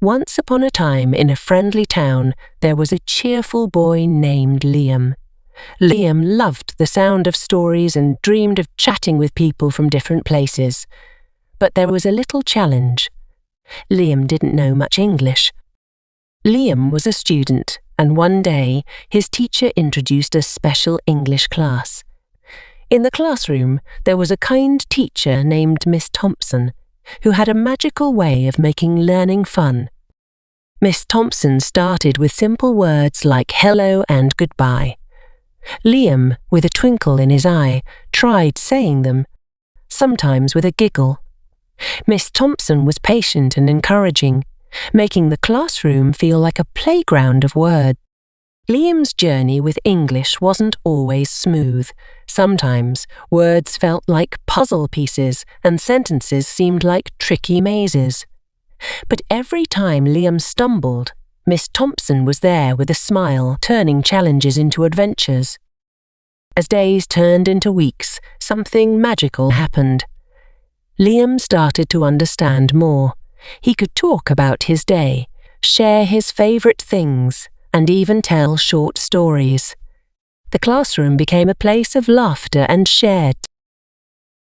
Once upon a time, in a friendly town, there was a cheerful boy named Liam. Liam loved the sound of stories and dreamed of chatting with people from different places. But there was a little challenge. Liam didn't know much English. Liam was a student, and one day his teacher introduced a special English class. In the classroom, there was a kind teacher named Miss Thompson, who had a magical way of making learning fun. Miss Thompson started with simple words like hello and goodbye. Liam, with a twinkle in his eye, tried saying them, sometimes with a giggle. Miss Thompson was patient and encouraging, making the classroom feel like a playground of words. Liam's journey with English wasn't always smooth. Sometimes words felt like puzzle pieces and sentences seemed like tricky mazes. But every time Liam stumbled, Miss Thompson was there with a smile, turning challenges into adventures. As days turned into weeks, something magical happened. Liam started to understand more. He could talk about his day, share his favourite things, and even tell short stories. The classroom became a place of laughter and shared.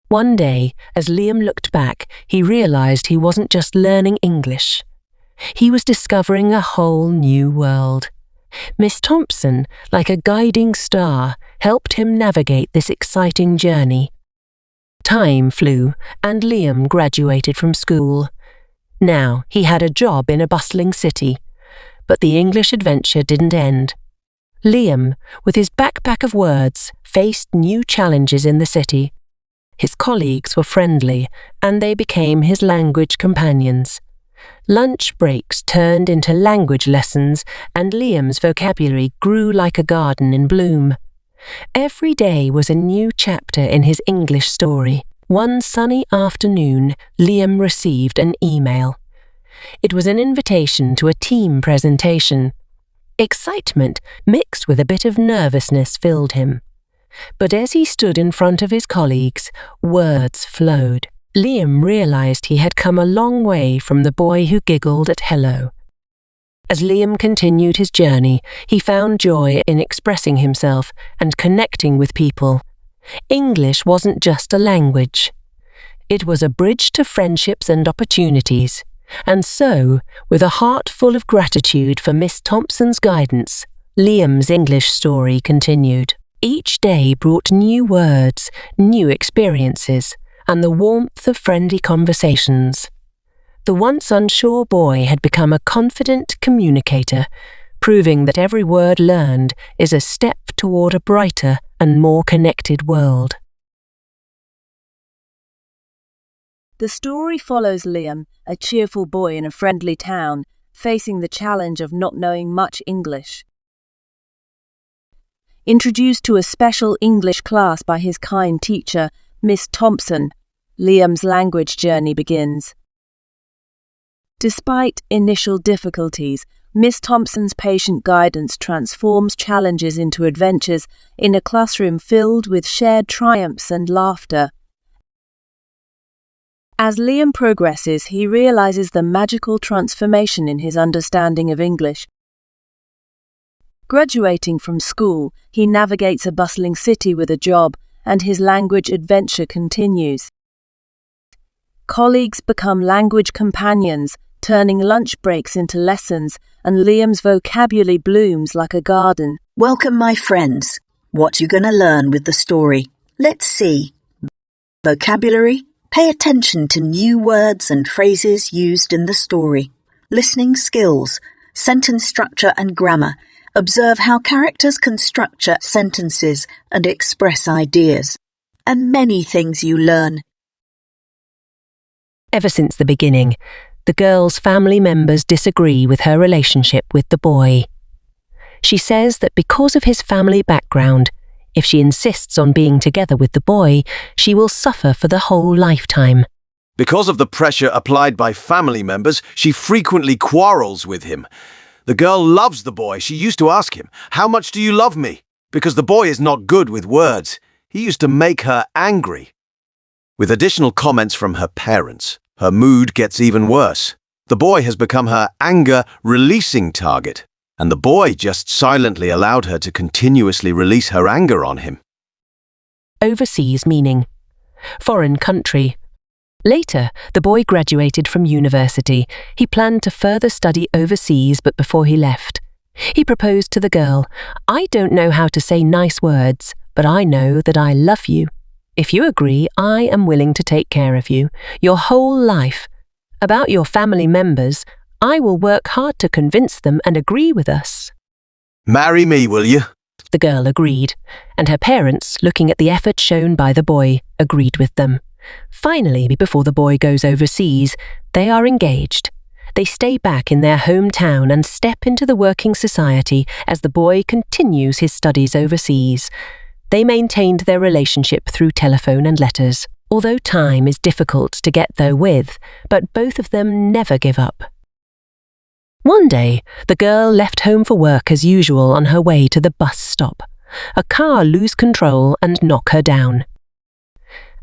One day, as Liam looked back, he realised he wasn't just learning English. He was discovering a whole new world. Miss Thompson, like a guiding star, helped him navigate this exciting journey. Time flew, and Liam graduated from school. Now he had a job in a bustling city. But the English adventure didn't end. Liam, with his backpack of words, faced new challenges in the city. His colleagues were friendly, and they became his language companions. Lunch breaks turned into language lessons, and Liam's vocabulary grew like a garden in bloom. Every day was a new chapter in his English story. One sunny afternoon, Liam received an email. It was an invitation to a team presentation. Excitement mixed with a bit of nervousness filled him. But as he stood in front of his colleagues, words flowed. Liam realised he had come a long way from the boy who giggled at hello. As Liam continued his journey, he found joy in expressing himself and connecting with people. English wasn't just a language. It was a bridge to friendships and opportunities. And so, with a heart full of gratitude for Miss Thompson's guidance, Liam's English story continued. Each day brought new words, new experiences, and the warmth of friendly conversations. The once unsure boy had become a confident communicator, proving that every word learned is a step toward a brighter and more connected world. The story follows Liam, a cheerful boy in a friendly town, facing the challenge of not knowing much English. Introduced to a special English class by his kind teacher, Miss Thompson, Liam's language journey begins. Despite initial difficulties, Miss Thompson's patient guidance transforms challenges into adventures in a classroom filled with shared triumphs and laughter. As Liam progresses, he realizes the magical transformation in his understanding of English. Graduating from school, he navigates a bustling city with a job, and his language adventure continues. Colleagues become language companions, turning lunch breaks into lessons, and Liam's vocabulary blooms like a garden. Welcome, my friends. What you gonna learn with the story? Let's see. Vocabulary. Pay attention to new words and phrases used in the story. Listening skills, sentence structure and grammar. Observe how characters can structure sentences and express ideas. And many things you learn. Ever since the beginning, the girl's family members disagree with her relationship with the boy. She says that because of his family background, if she insists on being together with the boy, she will suffer for the whole lifetime. Because of the pressure applied by family members, she frequently quarrels with him. The girl loves the boy. She used to ask him, "How much do you love me?" Because the boy is not good with words. He used to make her angry. With additional comments from her parents, her mood gets even worse. The boy has become her anger-releasing target, and the boy just silently allowed her to continuously release her anger on him. Overseas meaning foreign country. Later, the boy graduated from university. He planned to further study overseas, but before he left, he proposed to the girl, "I don't know how to say nice words, but I know that I love you. If you agree, I am willing to take care of you, your whole life. About your family members, I will work hard to convince them and agree with us." "Marry me, will you?" The girl agreed, and her parents, looking at the effort shown by the boy, agreed with them. Finally, before the boy goes overseas, they are engaged. They stay back in their hometown and step into the working society as the boy continues his studies overseas. They maintained their relationship through telephone and letters, although time is difficult to get there with, but both of them never give up. One day, the girl left home for work as usual on her way to the bus stop. A car lose control and knock her down.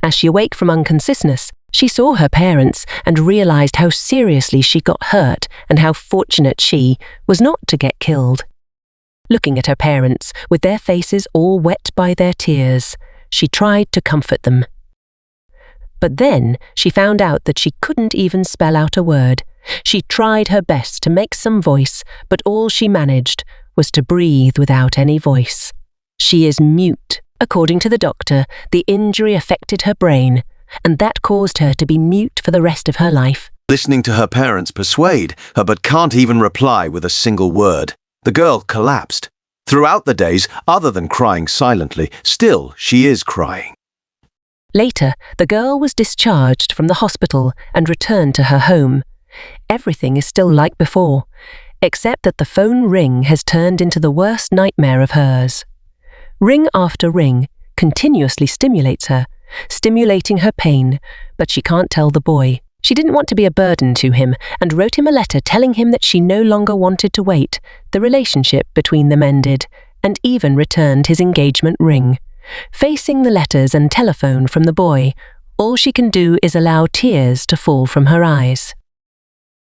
As she awoke from unconsciousness, she saw her parents and realized how seriously she got hurt and how fortunate she was not to get killed. Looking at her parents, with their faces all wet by their tears, she tried to comfort them. But then she found out that she couldn't even spell out a word. She tried her best to make some voice, but all she managed was to breathe without any voice. She is mute. According to the doctor, the injury affected her brain, and that caused her to be mute for the rest of her life. Listening to her parents persuade her but can't even reply with a single word. The girl collapsed. Throughout the days, other than crying silently, still she is crying. Later, the girl was discharged from the hospital and returned to her home. Everything is still like before, except that the phone ring has turned into the worst nightmare of hers. Ring after ring continuously stimulates her, stimulating her pain, but she can't tell the boy. She didn't want to be a burden to him and wrote him a letter telling him that she no longer wanted to wait. The relationship between them ended, and even returned his engagement ring. Facing the letters and telephone from the boy, all she can do is allow tears to fall from her eyes.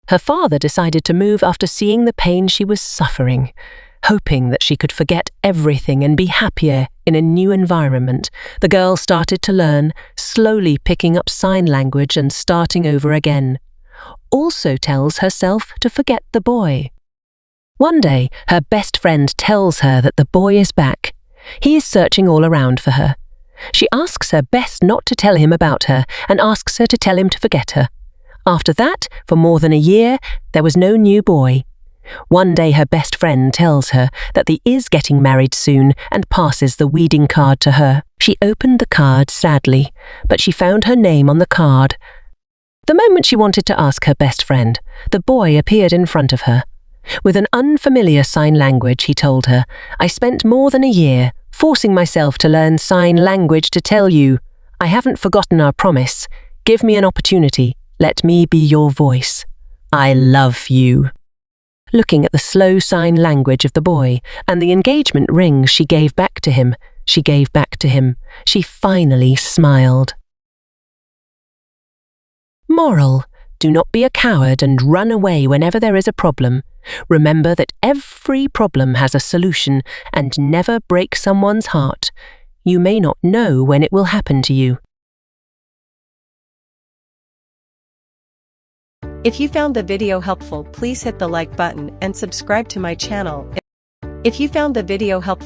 Her father decided to move after seeing the pain she was suffering. Hoping that she could forget everything and be happier in a new environment, the girl started to learn, slowly picking up sign language and starting over again. Also tells herself to forget the boy. One day, her best friend tells her that the boy is back. He is searching all around for her. She asks her best not to tell him about her and asks her to tell him to forget her. After that, for more than a year, there was no new boy. One day her best friend tells her that he is getting married soon and passes the wedding card to her. She opened the card sadly, but she found her name on the card. The moment she wanted to ask her best friend, the boy appeared in front of her. With an unfamiliar sign language, he told her, "I spent more than a year forcing myself to learn sign language to tell you. I haven't forgotten our promise. Give me an opportunity. Let me be your voice. I love you." Looking at the slow sign language of the boy and the engagement ring she gave back to him, she finally smiled. Moral: do not be a coward and run away whenever there is a problem. Remember that every problem has a solution, and never break someone's heart. You may not know when it will happen to you. If you found the video helpful, please hit the like button and subscribe to my channel. If you found the video helpful,